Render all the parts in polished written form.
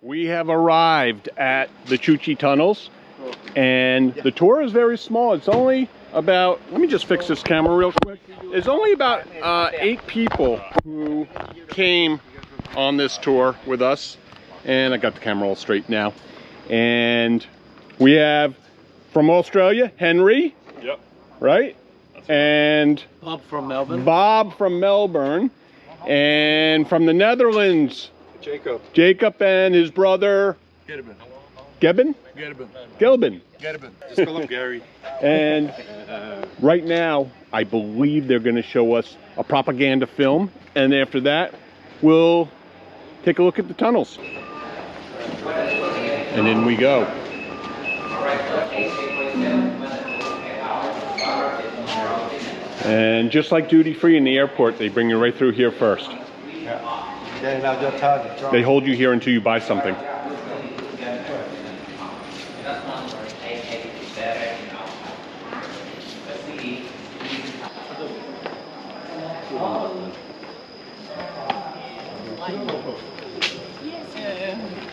We have arrived at the Chu Chi Tunnels, and the tour is very small. It's only about, let me just fix this camera real quick. It's only about 8 people who came on this tour with us, and I got the camera all straight now. And we have from Australia, Henry. Yep. Right? And Bob from Melbourne. Bob from Melbourne. And from the Netherlands, Jacob and his brother Gilbin. Just call him Gary. And right now, I believe they're going to show us a propaganda film, and after that, we'll take a look at the tunnels. And in we go. And just like duty free in the airport, they bring you right through here first. They hold you here until you buy something. A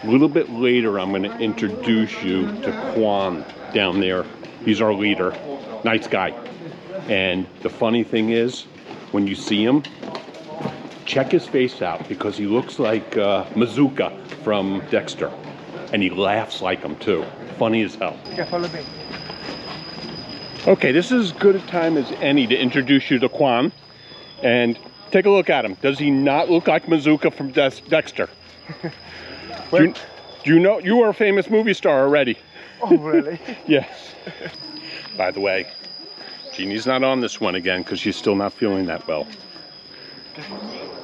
little bit later, I'm going to introduce you to Quan down there. He's our leader. Nice guy. And the funny thing is, when you see him, check his face out, because he looks like Mazuka from Dexter. And he laughs like him too. Funny as hell. Okay, this is as good a time as any to introduce you to Quan. And take a look at him. Does he not look like Mazuka from Dexter? Do you know, you are a famous movie star already. Oh, really? Yes. By the way, Jeannie's not on this one again because she's still not feeling that well.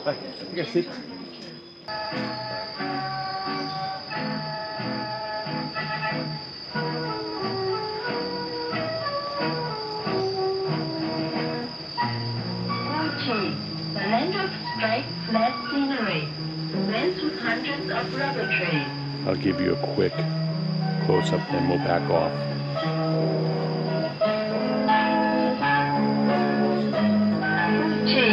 You can sit. Chi, the land of straight, flat scenery, immense with hundreds of rubber trees. I'll give you a quick close-up, then we'll back off. Chi,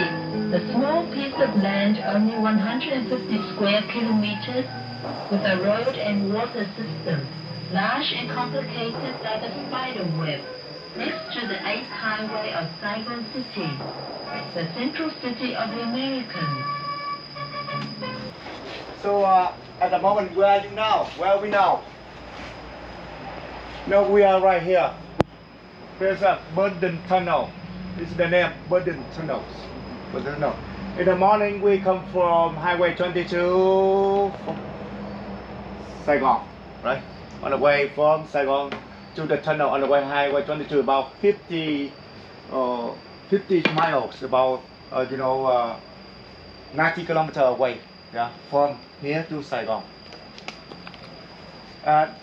the small piece of land, only 150 square kilometers, with a road and water system, large and complicated like a spider web, next to the 8th highway of Saigon City, the central city of the Americans. So at the moment, where are you now? Where are we now? No, we are right here. There's a Burden Tunnel. This is the name, Burden Tunnels. In the morning, we come from Highway 22 from Saigon, right? On the way from Saigon to the tunnel on the way Highway 22, about 50 miles, about 90 kilometers away. Yeah, from here to Saigon. That's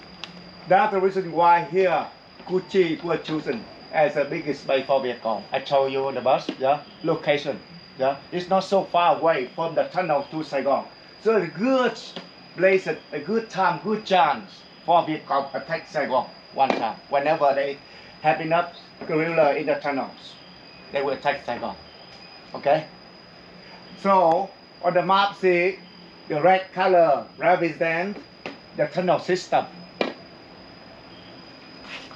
the reason why here Chu Chi was chosen as the biggest base for Vietnam. I told you the bus, location. Yeah, it's not so far away from the tunnel to Saigon. So a good place, a good time, good chance for Vietnam attack Saigon one time. Whenever they have enough guerrilla in the tunnels, they will attack Saigon. Okay? So on the map, see the red color represents the tunnel system.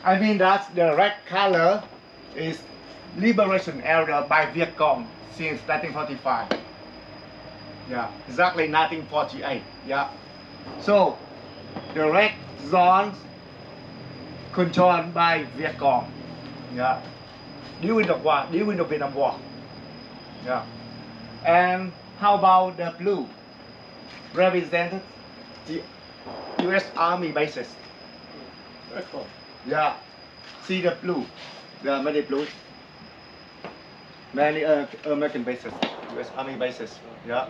I mean that the red color is liberation area by Vietcong since 1945. Yeah, exactly 1948. Yeah. So the red zones controlled by Vietcong. Yeah. During the Vietnam War. Yeah. And how about the blue? Represented the U.S. Army bases. Yeah. See the blue. There are many blues. Many American bases, U.S. Army bases. Yeah.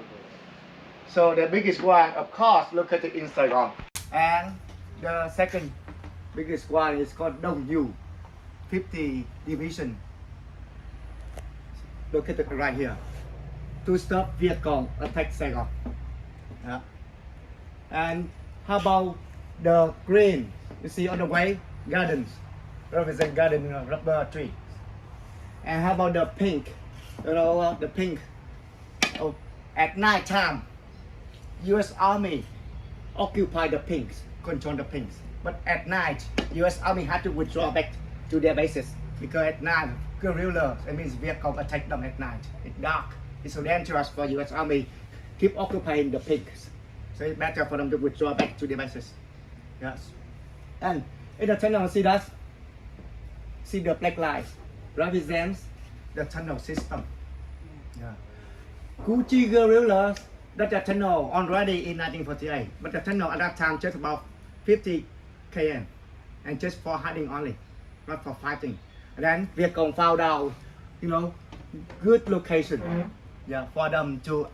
So the biggest one, of course, located in Saigon. And the second biggest one is called Dong Yu, 50 Division, located right here, to stop Vietcong attack Saigon. Yeah. And how about the green? You see on the way, gardens, represent garden rubber tree. And how about the pink? The pink. Oh, at night time, U.S. Army occupy the pinks, control the pinks. But at night, U.S. Army had to withdraw back to their bases because at night, guerrilla, that means Vietcong attack them at night. It's dark. It's so dangerous for U.S. Army keep occupying the pinks. So it's better for them to withdraw back to their bases. Yes. And in the tunnel, see that? See the black lines represents the tunnel system. Yeah. Chuchi guerrillas that the tunnel already in 1948, but the tunnel at that time just about 50 km and just for hiding only, not for fighting. And then Vietcong found out, good location, for them to,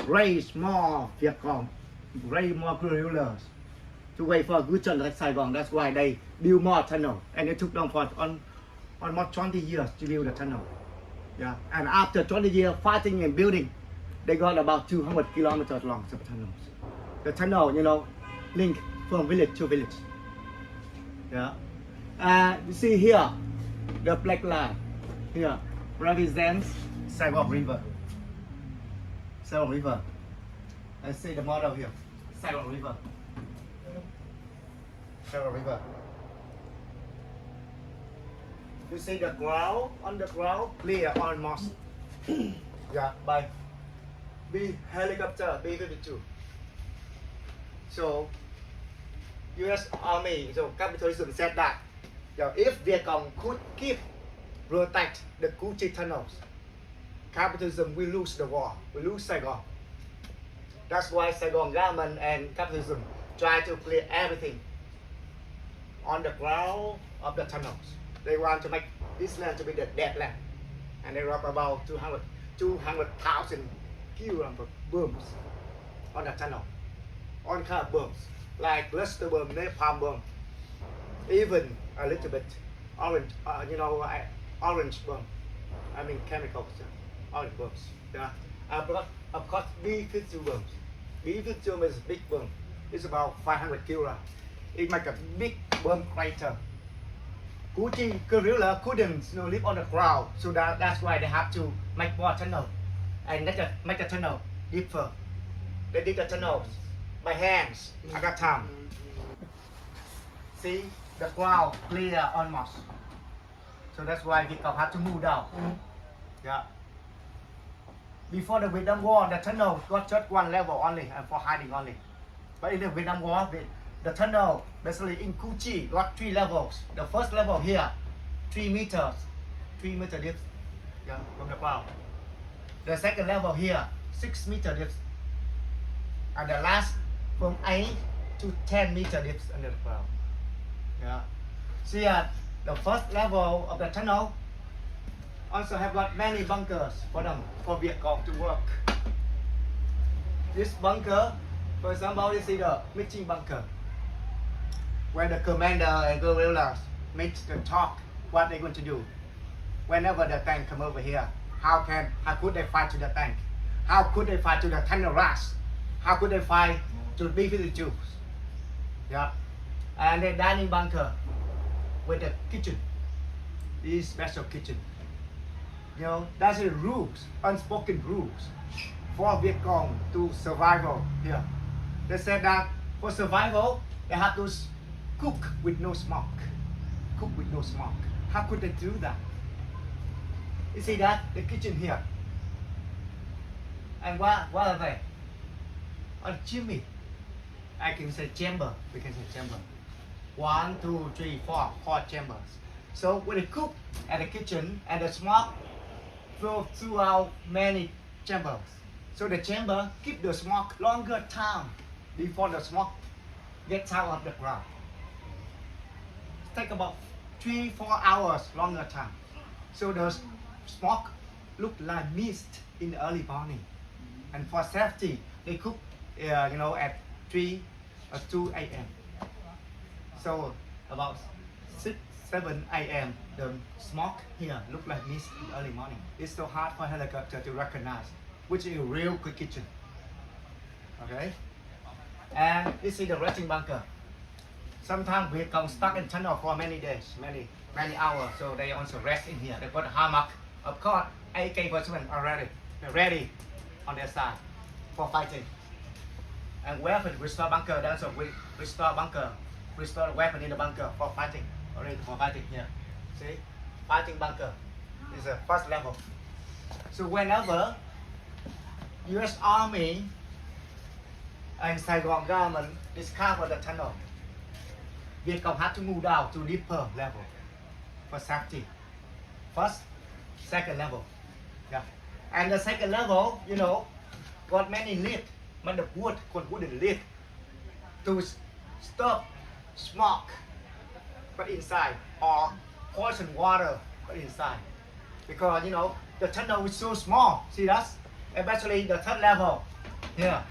raise more Vietcong, raise more guerrillas to wait for a good chance like Saigon. That's why they build more tunnel, and it took them for almost 20 years to build the tunnel. Yeah, and after 20 years fighting and building, they got about 200 kilometers long of tunnels. The tunnel, link from village to village. Yeah, you see here, the black line here represents Saigon River. Saigon River. I see the model here. Saigon River. Saigon River. You see the ground on the ground clear almost. Yeah, by B helicopter B-52. So U.S. Army, so capitalism said that if Vietcong could keep protect the Chuchi Tunnels, capitalism will lose the war, will lose Saigon. That's why Saigon government and capitalism try to clear everything on the ground of the tunnels. They want to make this land to be the dead land, and they rock about 200,000 kilograms of bombs on the tunnel, all kind of bombs like cluster bomb, napalm bomb, even a little bit orange, orange bomb. I mean chemicals, orange bombs. Yeah, but of course B-52 bombs. B-52 is big bomb. It's about 500 kilograms. It make a big bomb crater. Chuchi guerrilla couldn't live on the ground, so that's why they have to make more tunnel and make the tunnel deeper. They dig the tunnels by hands at that time. See the ground clear almost, so that's why Vietcong have to move down. Yeah. Before the Vietnam War, the tunnel got just one level only and for hiding only. But in the Vietnam War, the tunnel basically in Chuchi got 3 levels. The first level here, 3 meters depth, from the ground. The second level here, 6 meter depth, and the last from 8 to 10 meter depth under the ground. Yeah. See, the first level of the tunnel also have got many bunkers for them, for Vietcong to work. This bunker, for example, you see the meeting bunker, where the commander and guerrillas meet and talk what they're going to do. Whenever the tank come over here, how could they fight to the tank? How could they fight to the tunnel rats? How could they fight to the B-52s? Yeah, and the dining bunker with the kitchen, this special kitchen. That's the rules, unspoken rules for Vietcong to survival here. They said that for survival, they have to cook with no smoke. Cook with no smoke. How could they do that? You see that? The kitchen here. And what are they? A chimney. I can say chamber. We can say chamber. 1, 2, 3, 4 chambers. So when they cook at the kitchen and the smoke flow throughout many chambers. So the chamber keep the smoke longer time before the smoke gets out of the ground. Take about 3-4 hours longer time. So the smoke look like mist in the early morning. And for safety, they cook, at 2 a.m. So about 6-7 a.m. the smoke here look like mist in the early morning. It's so hard for helicopter to recognize which is a real good kitchen. Okay, and you see the resting bunker. Sometimes we come stuck in tunnel for many days, many hours. So they also rest in here. They put a hammock. Of course, AK-47 are ready. They're ready on their side for fighting. And weapon, restore bunker. That's a restore bunker. Restore the weapon in the bunker for fighting. Already for fighting here. See? Fighting bunker is the first level. So whenever US Army and Saigon government discover the tunnel, Vietcong had to move down to deeper level for safety. First, second level. Yeah. And the second level, you know, got many lid, but the wood got wooden lid to stop smoke but inside or poison water but inside. Because you know the tunnel is so small. See that? Especially the third level here.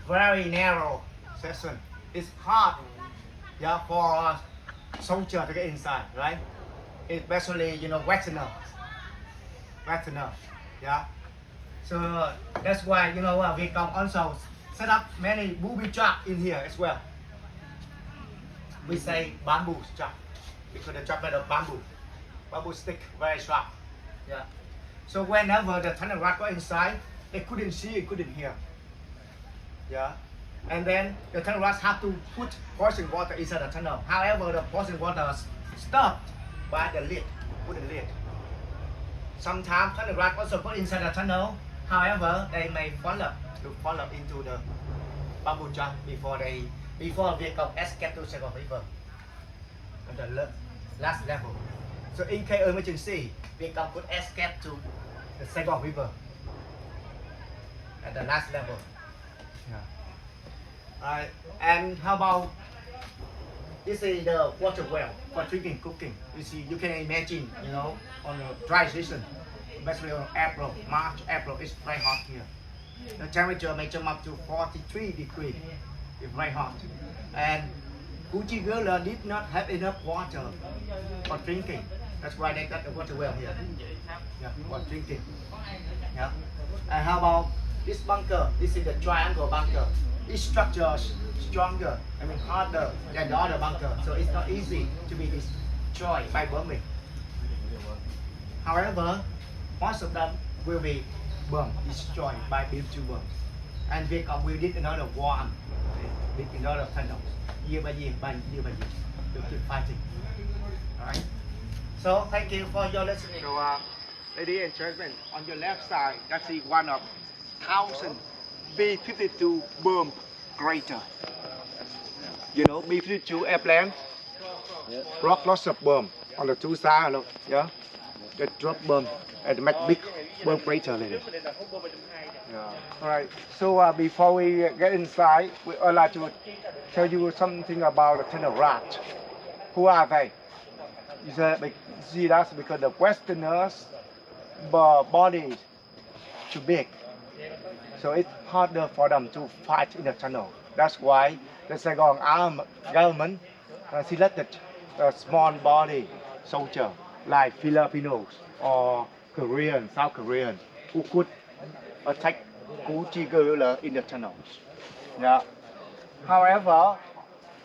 Very narrow section. It's hard, yeah, for a soldier to get inside, right? Especially, you know, Westerner, yeah. So that's why, you know, Vietcong also set up many booby trap in here as well. We say bamboo trap because the trap made of bamboo stick, very sharp, yeah. So whenever the tunnel rat got inside, they couldn't see, couldn't hear. Yeah, and then the tunnel rats have to put poison water inside the tunnel. However, the poison water stopped by the lid, wooden lid. Sometimes tunnel rats also put inside the tunnel. However, they may fall up into the bamboo trap before Vietcong escape to Saigon River on the last level. So in case emergency, Vietcong could escape to the Saigon River at the last level. Yeah. And how about this is the water well for drinking, cooking. You see, you can imagine, you know, on a dry season, especially on April, March, April, it's very hot here. The temperature may jump up to 43 degrees. It's very hot. And Chuchi guerrilla did not have enough water for drinking. That's why they got the water well here. Yeah, for drinking. Yeah. And how about this bunker? This is the triangle bunker. Each structure is stronger, harder than the other bunker. So it's not easy to be destroyed by bombing. However, most of them will be destroyed by BM2 bombs. And Vietcong will dig another one, dig another tunnel, year by year, to keep fighting. Alright. So thank you for your listening. So, ladies and gentlemen, on your left side, that's the one of 1,000 B-52 bomb crater. You know, B-52 airplane, rock lots of bomb on the two sides. Look, yeah, they drop bomb and make big bomb crater like this. Yeah. All right. So before we get inside, we would like to tell you something about the tunnel rat. Who are they? You see that's because the Westerners' body is too big, so it's harder for them to fight in the tunnel. That's why the Saigon government selected a small body soldier like Filipinos or Korean, South Korean, who could attack Chuchi guerrilla in the tunnels. Yeah. However,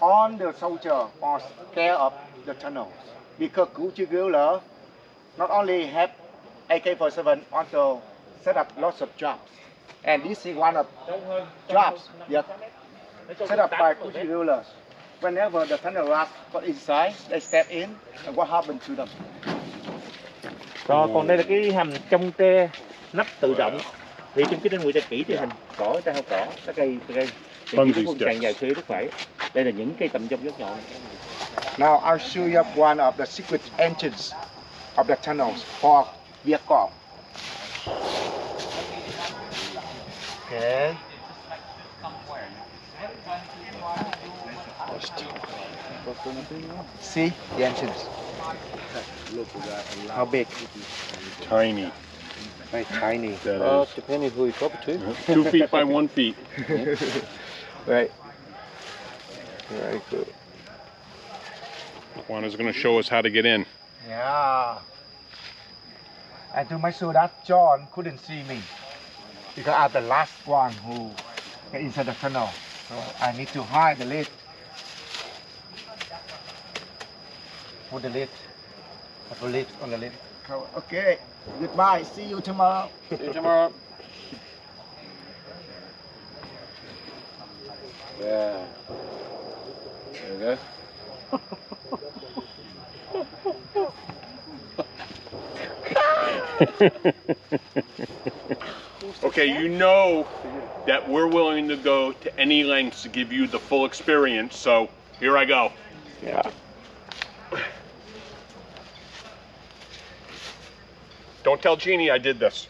all the soldiers are scared of the tunnels because Chuchi guerrilla not only have AK-47, also set up lots of traps. And this is one of traps set up by Chuchi guerrillas. Whenever the tunnel rats got inside, they step in, and what happened to them? Còn đây là cái hầm trong tre nắp tự động. Thì trong cái trên người ta kỹ thì hình cỏ, người ta hao cỏ, cái cây những cái càng dài xưa rất phải. Đây là những cây tầm trong rất nhọn. Now I'll show you one of the secret entrances of the tunnels for Vietcong. Okay. See the entrance. How big? Tiny. Very tiny. Depending who you talk to. 2 feet by 1 feet. Right. Very good. Juana's going to show us how to get in. Yeah. And to make sure that John couldn't see me, because I'm the last one who get inside the tunnel, so I need to hide the lid. Put the lid. Put the lid on the lid. Okay. Goodbye. See you tomorrow. See you tomorrow. Yeah. There you go. Okay, you know that we're willing to go to any lengths to give you the full experience, so here I go. Yeah. Don't tell Jeannie I did this.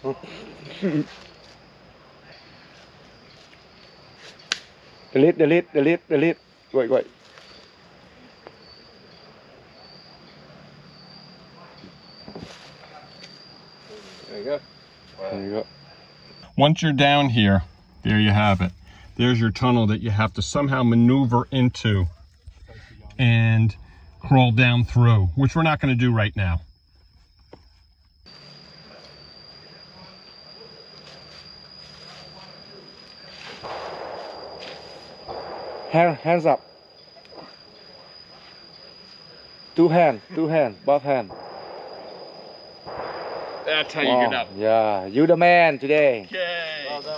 Delete. Wait. There you go. There you go. Once you're down here, there you have it. There's your tunnel that you have to somehow maneuver into and crawl down through, which we're not going to do right now. Hands up. Two hand, both hand. That's how you get up. Yeah, you the man today. Okay.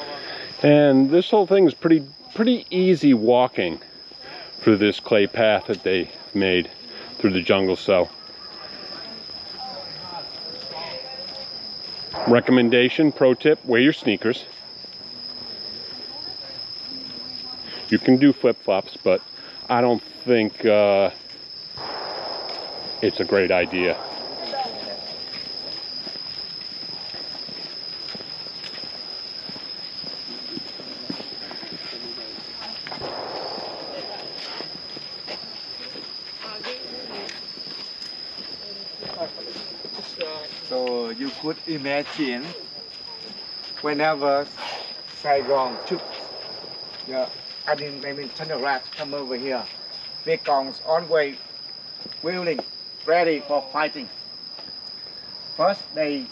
And this whole thing is pretty easy walking through this clay path that they made through the jungle. So, recommendation, pro tip, wear your sneakers. You can do flip-flops, but I don't think it's a great idea. So you could imagine whenever Saigon troops, I mean tunnel rats come over here, Vietcong's on way, willing, ready for fighting. First they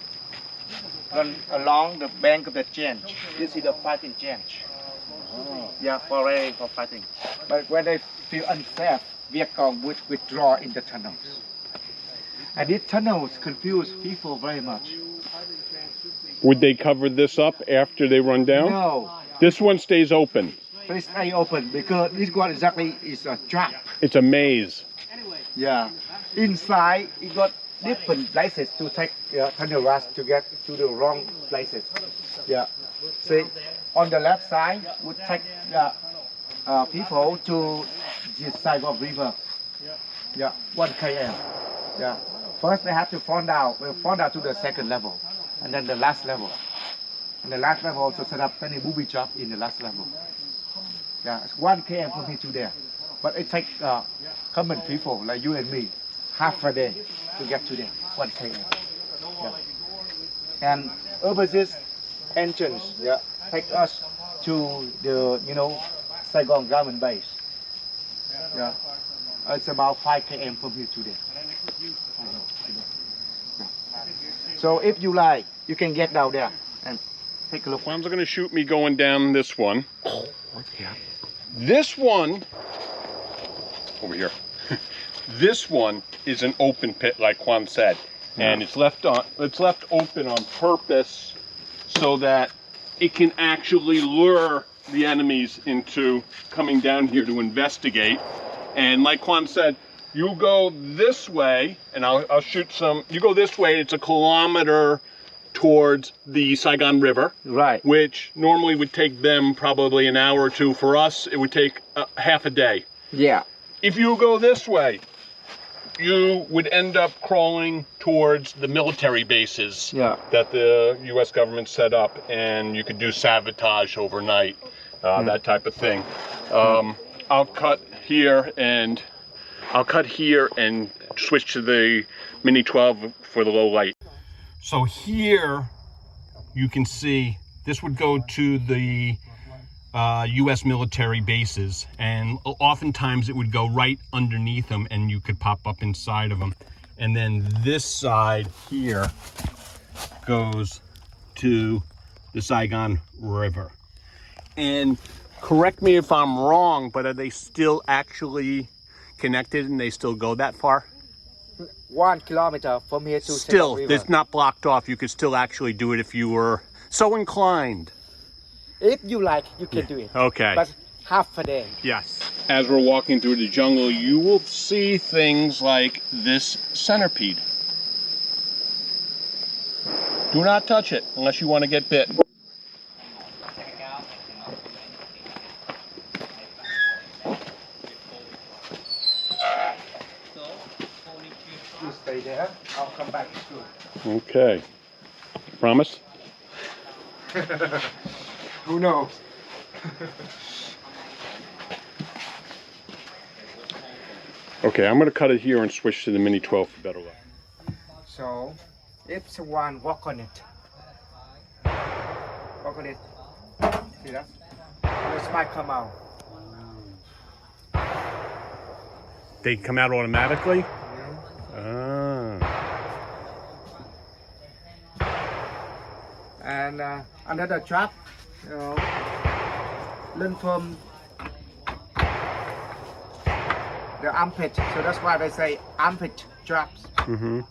run along the bank of the change. This is the fighting change. Yeah, ready for fighting. But when they feel unsafe, Vietcong would withdraw in the tunnels. And these tunnels confuse people very much. Would they cover this up after they run down? No. This one stays open. Please stay open because this one exactly is a trap. It's a maze. Yeah. Inside, it got different places to take tunnel rats to get to the wrong places. Yeah. See, on the left side would take people to the Saigon River. Yeah, 1 km. Yeah. First they have to fall down. We'll fall down to the second level, and then the last level. And the last level also set up any booby trap in the last level. Yeah, it's 1 km from here to there. But it takes common people like you and me half a day to get to there, 1 km. Yeah. And over this entrance, take us to the Saigon Garment Base. Yeah, it's about 5 km from here to there. So if you like, you can get down there and take a look. Juan's going to shoot me going down this one. This one, over here, this one is an open pit like Juan said. And it's left open on purpose so that it can actually lure the enemies into coming down here to investigate. And like Juan said, you go this way, and I'll shoot some. You go this way, it's 1 kilometer towards the Saigon River. Right. Which normally would take them probably an hour or two. For us, it would take half a day. Yeah. If you go this way, you would end up crawling towards the military bases that the U.S. government set up, and you could do sabotage overnight, that type of thing. I'll cut here and switch to the Mini 12 for the low light. So here you can see this would go to the U.S. military bases, and oftentimes it would go right underneath them and you could pop up inside of them. And then this side here goes to the Saigon River. And correct me if I'm wrong, but are they still actually connected and they still go that far? 1 kilometer from here to still, Saigon River. it's not blocked off. You could still actually do it if you were so inclined. If you like, you can do it. Okay. But half a day. Yes. As we're walking through the jungle, you will see things like this centipede. Do not touch it unless you want to get bit. You stay there. I'll come back soon. Okay. Promise? Who knows? Okay, I'm going to cut it here and switch to the Mini 12 for better luck. So, if someone walk on it, see that? The spike come out. They come out automatically? Yeah. Ah. And another trap, you know, learn from the armpit. So that's why they say armpit traps. Mm-hmm.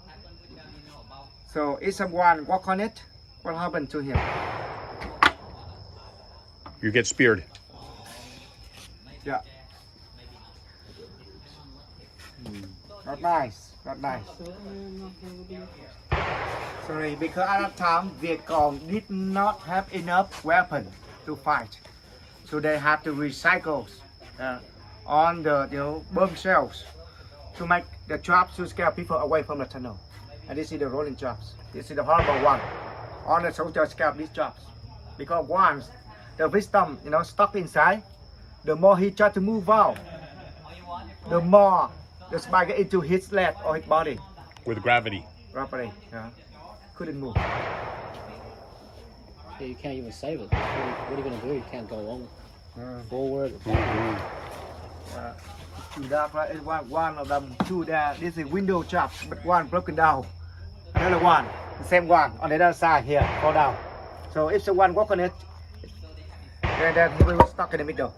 So if someone walk on it, what happened to him? You get speared. Yeah. Not nice, not nice. Sorry, because at that time Vietcong did not have enough weapon to fight, so they had to recycle on the bomb shells to make the traps to scare people away from the tunnel. And this is the rolling traps. This is the horrible one. All the soldiers scare these traps because once the victim stuck inside, the more he tried to move out, the more the spike get into his leg or his body. With gravity. Properly, yeah. Couldn't move. Yeah, you can't even save it. What are you going to do? You can't go along forward. That right, one of them, two there. This is window traps, but one broken down. Another one, the same one on the other side here, fall down. So if someone walk on it, then he will stuck in the middle.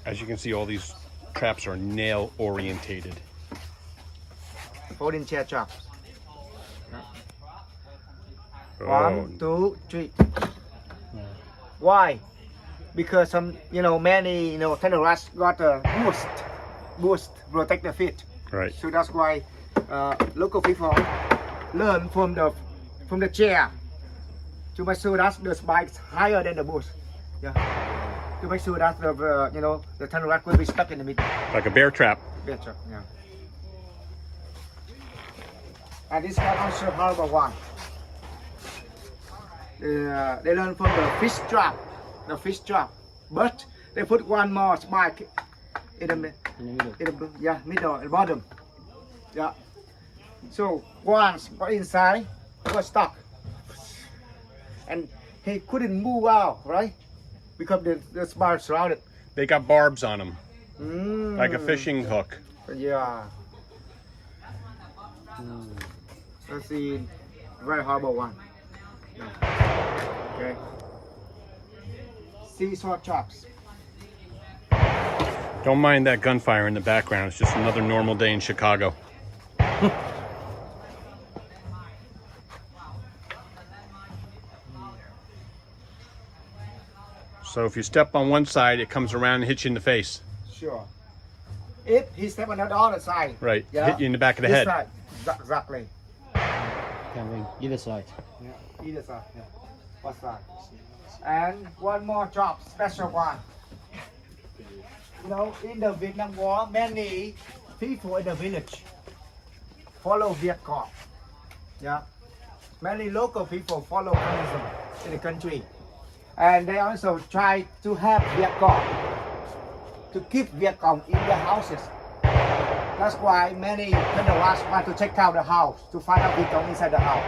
As you can see, all these traps are nail orientated. Folding chair traps. Oh. 1, 2, 3. Why? Because many terrorists got a boost protect the feet. Right. So that's why local people learn from the chair to make sure that the spikes higher than the boost. Yeah. To make sure that the terrorist will be stuck in the middle. Like a bear trap. Bear trap, yeah. And this can also horrible one. They learn from the fish trap. But they put one more spike in the middle. Middle and bottom. Yeah. So once got inside, he was stuck, and he couldn't move out, right? Because the spike surrounded. They got barbs on them, like a fishing hook. Yeah. That's the very horrible one. Yeah. Okay. Seesaw traps. Don't mind that gunfire in the background. It's just another normal day in Chicago. So if you step on one side, it comes around and hits you in the face. Sure. If he step on the other side. Right. Yeah. Hit you in the back of the This head. side. Exactly. Can't win either side. Yeah. Either side. Yeah. What side? And one more job, special one. In the Vietnam War, many people in the village follow Viet Cong. Yeah. Many local people follow communism in the country. And they also try to have Viet Cong, to keep Viet Cong in their houses. That's why many terrorists want to check out the house to find out Viet Cong inside the house.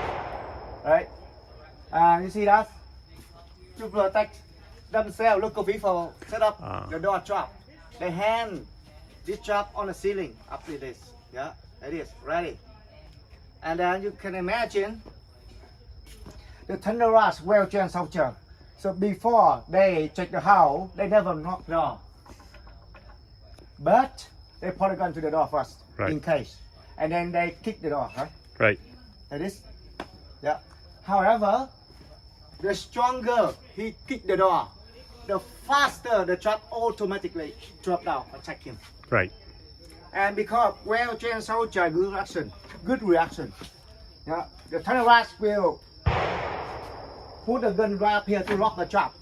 Right? And you see that? To protect themselves, local people set up the door trap. They hang this trap on the ceiling up to this. Yeah, it is ready. And then you can imagine the terrorists well-trained soldier. So before they check the house, they never knock the door. But they put a gun to the door first, in case. And then they kick the door, right? Right. Like this. Yeah. However, the stronger he kick the door, the faster the truck automatically drop down, attack him. Right. And because well-trained soldier, good reaction. Yeah, the terrorist will put the gun right up here to lock the trap.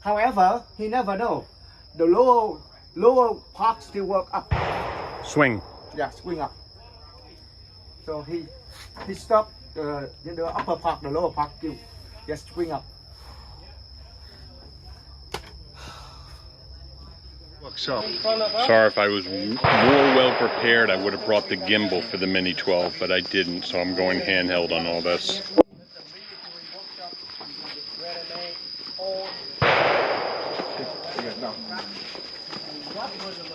However, he never know the lower part still work up. Swing. Yeah, swing up. So he stopped the upper part, the lower part still just swing up. Sorry, if I was more well prepared, I would have brought the gimbal for the Mini 12, but I didn't, so I'm going handheld on all this.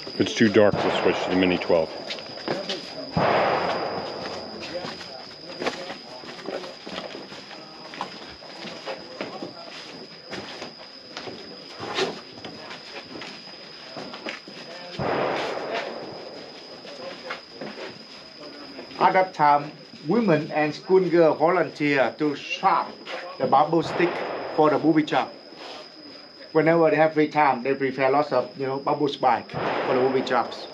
If it's too dark, we'll switch to the Mini 12. At that time, women and schoolgirls volunteer to sharp the bamboo stick for the booby trap. Whenever they have free time, they prepare lots of bamboo spike for the booby traps.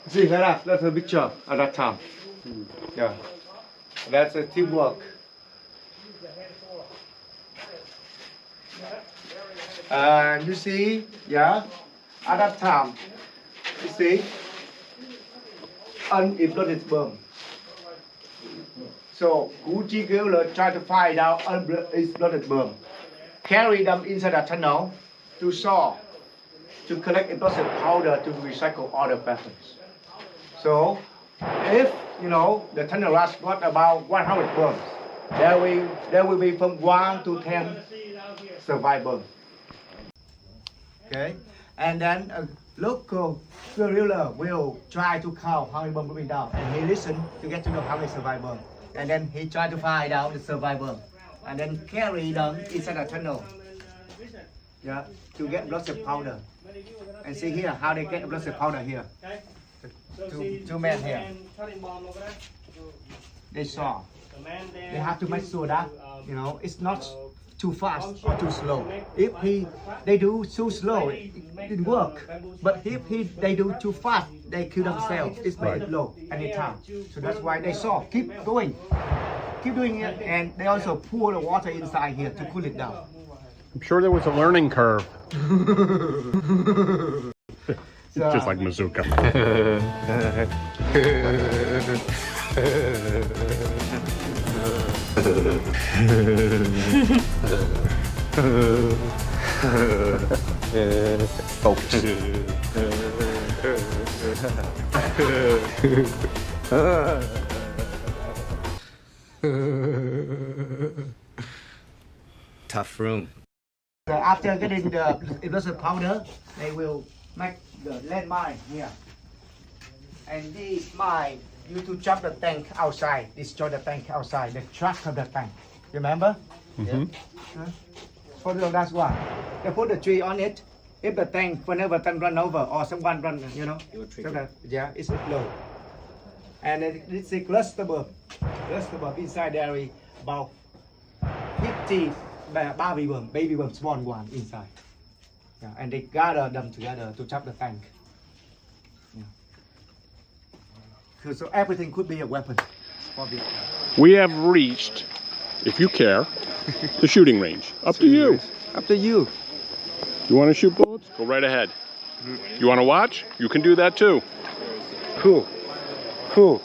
See that's a picture at that time. Yeah, that's a teamwork. You see, yeah, at that time, you see. Unexploded bomb. So Chuchi guerrilla try to find out unexploded bomb, carry them inside the tunnel to saw, to collect explosive powder to recycle other weapons. So if the tunnel rush got about 100 bombs, there will be from 1 to 10 survivors. Okay, and then local guerrilla will try to count how many bombs will be down, and he listen to get to know how many survivors, and then he try to find out the survivor, and then carry them inside the tunnel, yeah, to get lots of powder. And see here how they get lots of powder here. Two men here. They saw. They have to make sure that it's not too fast or too slow. If they do too slow, it didn't work. But if they do too fast, they kill themselves. It's very low anytime. So that's why they saw. Keep going. Keep doing it, and they also pour the water inside here to cool it down. I'm sure there was a learning curve. So, just like Mazuka. Tough room. So after getting the explosive powder, they will make the landmine here. And this mine, you to jump the tank outside, destroy the tank outside, the track of the tank. Remember? Mm-hmm. For the last one, they put the tree on it. If the tank, whenever tank run over or someone run, It will trigger. so that, yeah, it's low. And it's a cluster bomb. Cluster bomb inside there is about 50 baby bomb, small one inside. Yeah, and they gather them together to trap the tank. Yeah. So everything could be a weapon for Vietnam. We have reached, if you care, the shooting range. Up to you. Up to you. You want to shoot bullets? Go right ahead. You want to watch? You can do that too. Cool. Cool.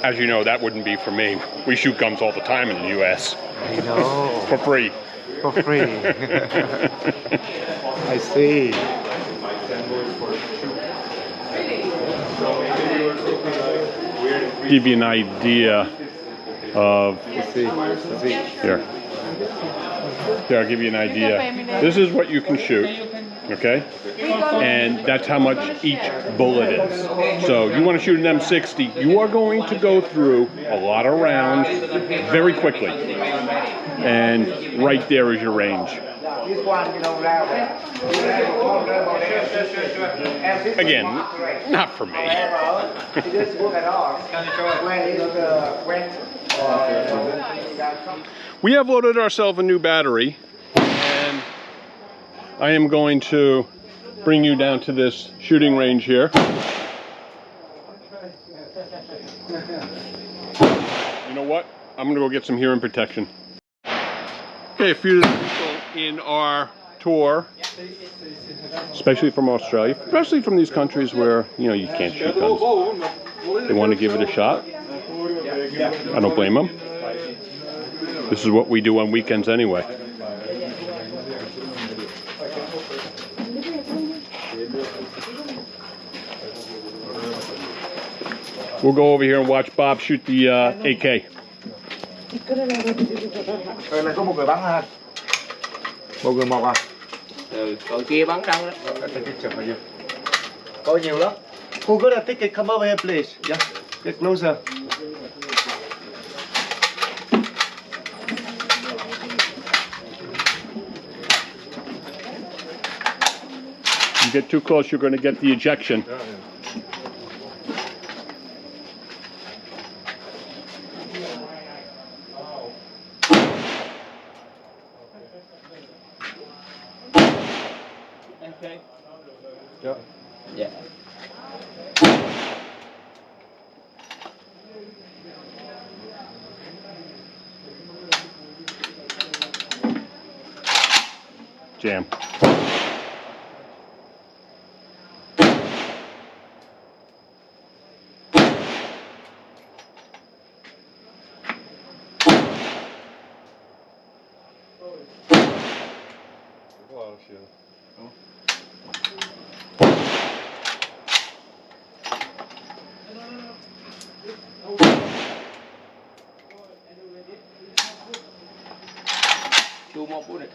As you know, that wouldn't be for me. We shoot guns all the time in the U.S. I know. For free. For free. I see. Give you an idea of... Here, I'll give you an idea. This is what you can shoot, okay? And that's how much each bullet is. So you want to shoot an M60, you are going to go through a lot of rounds very quickly. And right there is your range. This one, you know, Again, not for me. It doesn't work at all. When it's wet. We have loaded ourselves a new battery, and I am going to bring you down to this shooting range here. You know what? I'm gonna go get some hearing protection. Okay, a few of the people in our tour, especially from Australia, especially from these countries where, you know, you can't shoot guns. They want to give it a shot. I don't blame them. This is what we do on weekends anyway. We'll go over here and watch Bob shoot the AK. Này có một người bắn ha. Một người một à? Còn kia bắn đâu đó. Có nhiều lắm. Who got a ticket? Come over here, please. Yeah, get closer. You get too close, you're going to get the ejection. Okay. Yeah. Yeah. Jam. Two more bullets.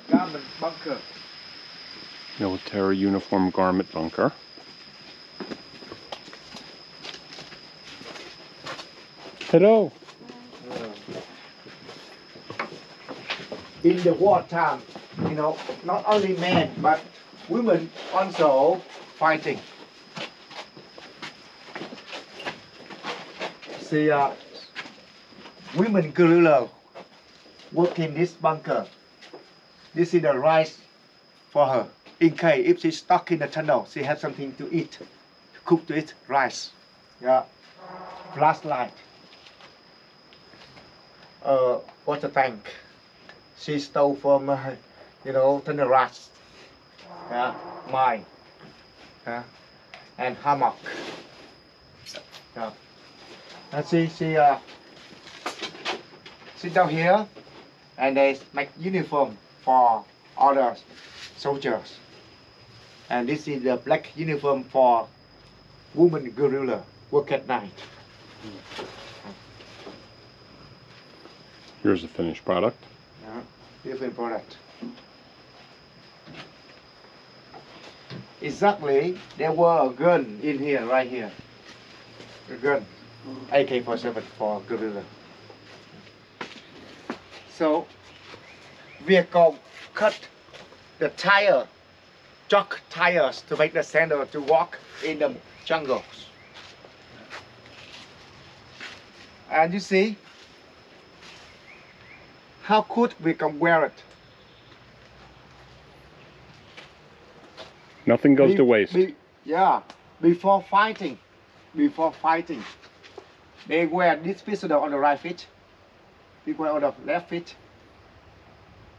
Garment bunker. Military uniform garment bunker. Hello. In the wartime, you know, not only men but women also fighting. See, women guerrilla work in this bunker. This is the rice for her. In case if she's stuck in the tunnel, she has something to eat, to cook to eat rice. Yeah, flashlight. Water tank. She stole from, you know, tunnel rats. Yeah, mine. Yeah, and hammock. Yeah, and she sit down here, and they make uniform for other soldiers. And this is the black uniform for women guerrilla work at night. Here's the finished product. Yeah, different product. Exactly, there were a gun in here, right here. A gun, AK-47 for guerrilla. So, vehicle cut the tire, jog tires to make the sandal to walk in the jungles. And you see, how could we can wear it? Nothing goes to waste. Yeah, before fighting, they wear this pistol on the right foot, people on the left foot.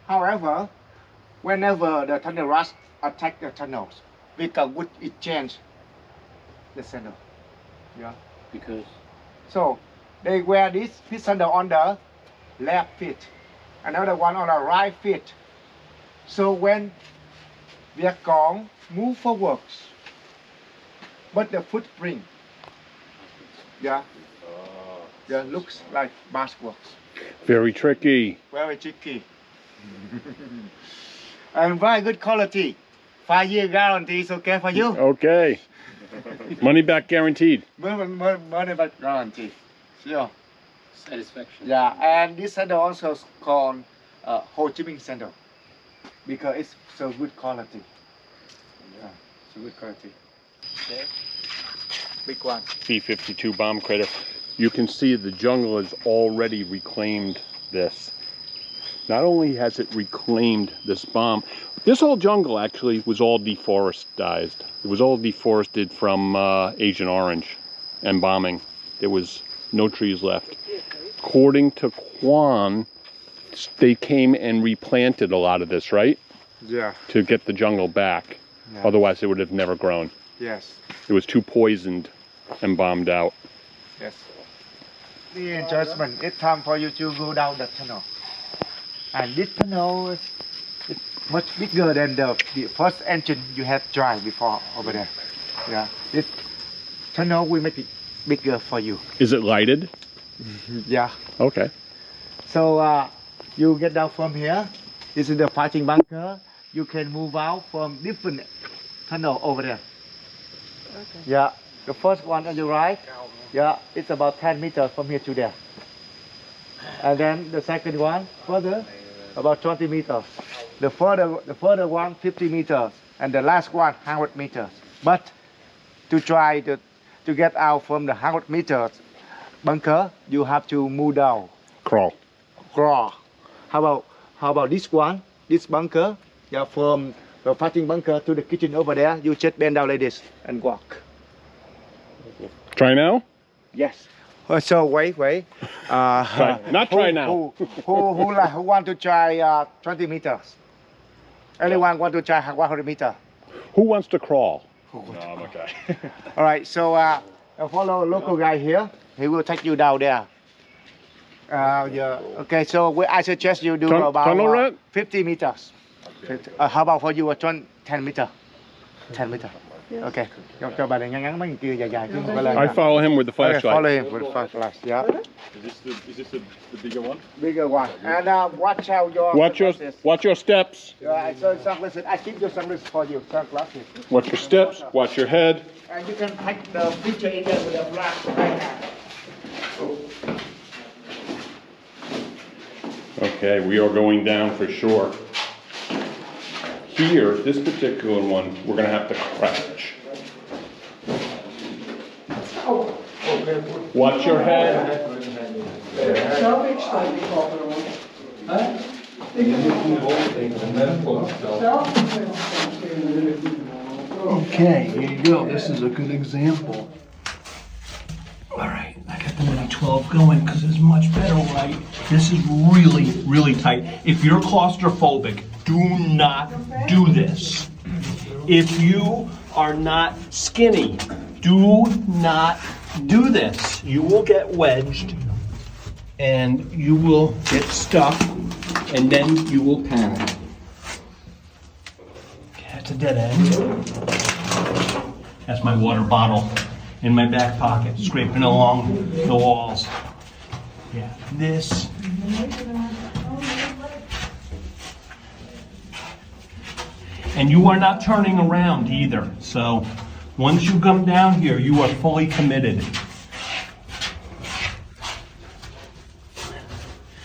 However, whenever the tunnel rats attack the tunnels, we can would exchange the sandal. Yeah. Because So they wear this sandal on the left foot, another one on the right foot. So when Viet Cong move forwards, but the footprint, yeah, Yeah, looks like basketballs. Very tricky. Very tricky. And very good quality. 5-year guarantee is okay for you. Okay. Money back guaranteed. Money back guarantee. Sure. Satisfaction. Yeah, and this sandal also is called Ho Chi Minh Center because it's so good quality. Yeah, so good quality. Okay. Big one. B-52 bomb crater. You can see the jungle has already reclaimed this. Not only has it reclaimed this bomb, this whole jungle actually was all deforested. It was all deforested from Agent Orange and bombing. There was no trees left. According to Quan, they came and replanted a lot of this, right? Yeah. To get the jungle back. Yeah. Otherwise it would have never grown. Yes. It was too poisoned and bombed out. Yes. The judgment, it's time for you to go down the tunnel. And this tunnel is much bigger than the first engine you had tried before over there. Yeah. This tunnel will make it bigger for you. Is it lighted? Yeah. Okay. So you get down from here. This is the fighting bunker. You can move out from different tunnel over there. Okay. Yeah. The first one on your right. Yeah, it's about 10 meters from here to there. And then the second one further, about 20 meters. The further one, 50 meters. And the last one, 100 meters. But to try to get out from the 100 meters bunker, you have to move down. Crawl. Crawl. How about this one, this bunker? Yeah, from the fighting bunker to the kitchen over there, you just bend down like this and walk. Try now? Yes. So wait. Try. Not try now. Who want to try 20 meters? Anyone want to try 100 meters? Who wants to crawl? No, I'm okay. All right. So follow a local guy here. He will take you down there. Yeah. Okay. So I suggest you do Tunnel about rat? 50 meters. 50. How about for you a 10 meters? 10 meters. Okay. Cho bà này ngắn mấy kia dài chứ không phải là. I follow him with the flashlight. Okay, follow him with the flashlight. Yeah. Is this the bigger one? Bigger one. And watch out your Watch your steps. So sunglasses. I keep your sunglasses for you. Sunglasses. Watch your steps. Watch your head. And you can take the picture in there with a flash right now. Okay, we are going down for sure. Here, this particular one, we're going to have to crouch. Watch your head. Okay, here you go. This is a good example. All right, I got the mini 12 going because it's much better, right? This is really, really tight. If you're claustrophobic, do not do this. If you are not skinny, do not do this. You will get wedged and you will get stuck and then you will panic. Okay, that's a dead end. That's my water bottle in my back pocket, scraping along the walls. Yeah, this. And you are not turning around either. So once you come down here, you are fully committed.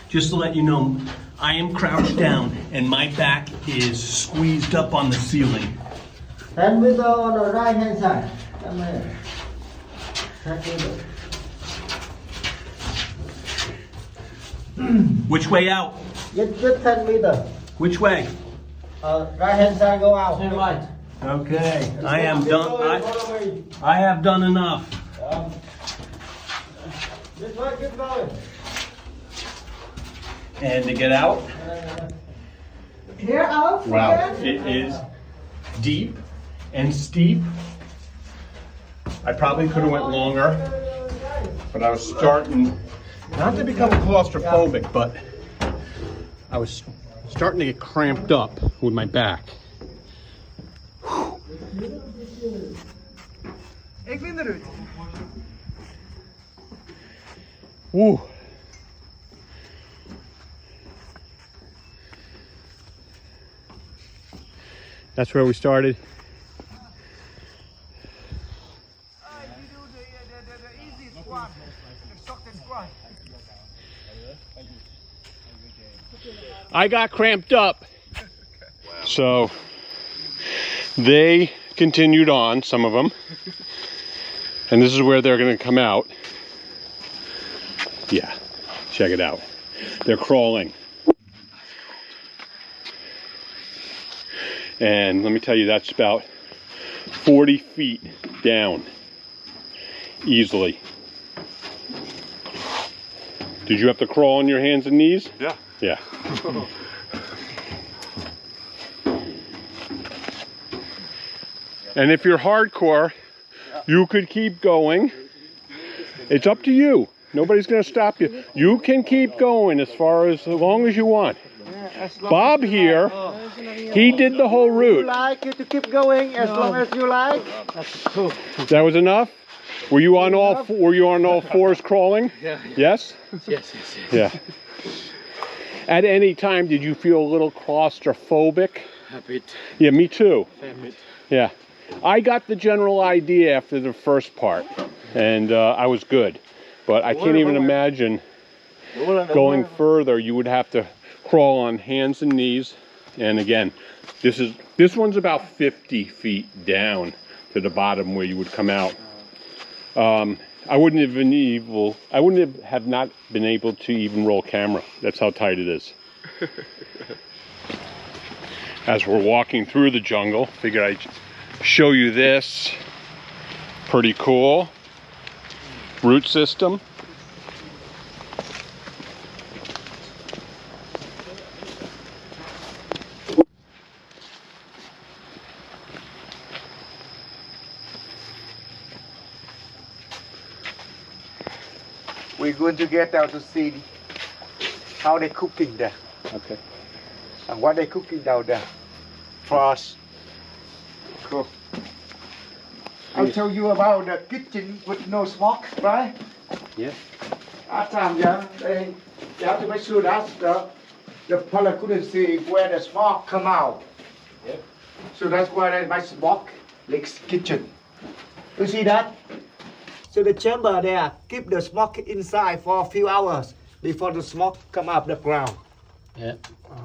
Just to let you know, I am crouched down and my back is squeezed up on the ceiling. 10 meters on the right hand side. Come here. Which way out? Just 10 meters. Which way? Right hand side, go out. Right. Okay, I am done. I have done enough. This way, keep going. And to get out, Here out. wow, it is deep and steep. I probably could have went longer, but I was starting not to become claustrophobic, but I was starting to get cramped up with my back. Woo. That's where we started. I got cramped up. So they continued on, some of them. And this is where they're going to come out. Yeah, check it out. They're crawling. And let me tell you, that's about 40 feet down. Easily. Did you have to crawl on your hands and knees? Yeah. Yeah. And if you're hardcore, you could keep going. It's up to you. Nobody's going to stop you. You can keep going as long as you want. Bob here, he did the whole route. You like it to keep going as long as you like. That was enough? Were you on all fours crawling? Yeah. Yes? Yes. Yeah. At any time, did you feel a little claustrophobic? A bit. Yeah, me too. A bit. Yeah. I got the general idea after the first part, and I was good. But I can't even imagine going further. You would have to crawl on hands and knees. And again, this one's about 50 feet down to the bottom where you would come out. I wouldn't have not been able to even roll camera. That's how tight it is. As we're walking through the jungle, figured I'd show you this. Pretty cool root system. We're going to get out to see how they're cooking there. Okay. And what they're cooking down there. First. Cool. I'll tell you about the kitchen with no smoke, right? Yeah. Last time, they have to make sure that the pilot couldn't see where the smoke come out. Yeah. So that's why they make smoke like kitchen. You see that? So the chamber there keep the smoke inside for a few hours before the smoke come up the ground. Yeah.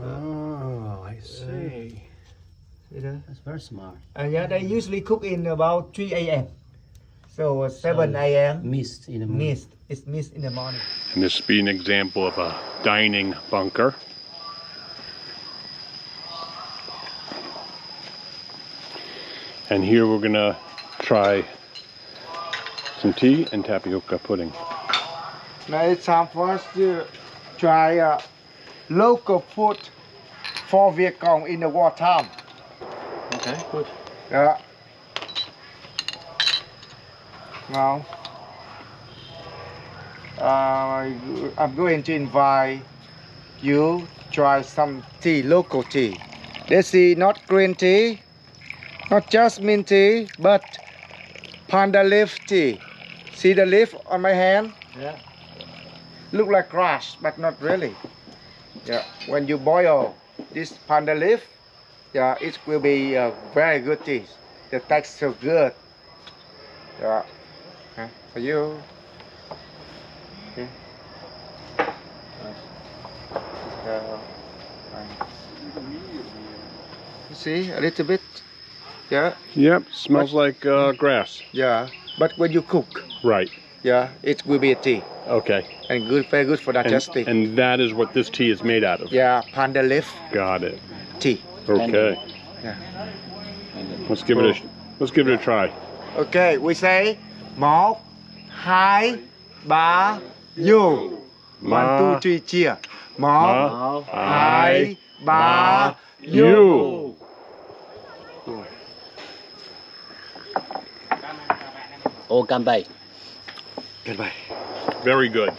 Oh, I see. See that? That's very smart. And yeah, they usually cook in about 3 a.m. So 7 a.m. Mist in the morning. Mist. It's mist in the morning. And this would be an example of a dining bunker. And here we're gonna try some tea and tapioca pudding. Now it's time for us to try local food for Vietnam in the wartime. Okay, good. Yeah. Now, I'm going to invite you try some tea, local tea. This is not green tea, not jasmine tea, but panda leaf tea. See the leaf on my hand? Yeah. Look like grass, but not really. Yeah. When you boil this panda leaf, yeah, it will be very good tea. The taste so good. Yeah. For you. Okay. You see a little bit. Yeah. Yep, smells like grass. Yeah. But when you cook, Right. yeah, it will be a tea Okay. and good, very good for digesting. And that is what this tea is made out of. Yeah, panda leaf Got it. tea. Okay. Yeah. Let's give it a try. Okay, we say 1, 2, 3, vô. 1, 2, 3, chia. 1, 2, 3, You. Ô cam bay. Goodbye. Very good.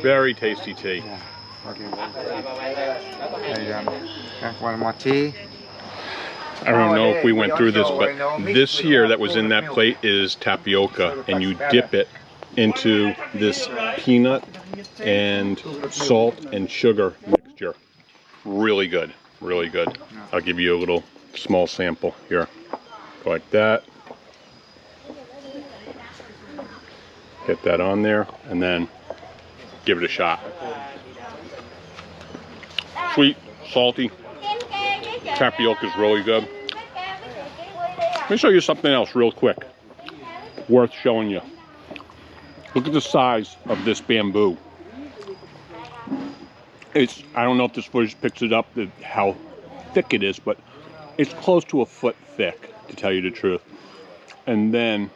Very tasty tea. Okay. Have one more tea. I don't know if we went through this, but this here that was in that plate is tapioca, and you dip it into this peanut and salt and sugar mixture. Really good, really good. I'll give you a little small sample here. Go like that. Get that on there and then give it a shot. Sweet, salty. Tapioca is really good. Let me show you something else real quick. Worth showing you. Look at the size of this bamboo. I don't know if this footage picks it up, how thick it is, but it's close to a foot thick, to tell you the truth. And then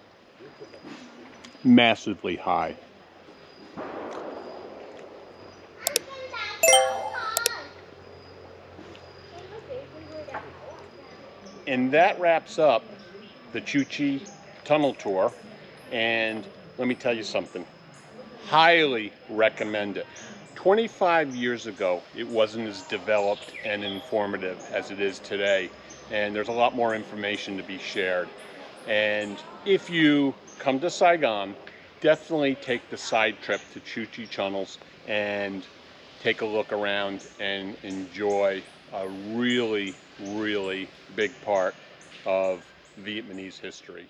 massively high. And that wraps up the Chuchi Tunnel Tour. And let me tell you something. Highly recommend it. 25 years ago, it wasn't as developed and informative as it is today. And there's a lot more information to be shared. And if you come to Saigon, definitely take the side trip to Chuchi Tunnels and take a look around and enjoy a really, really big part of Vietnamese history.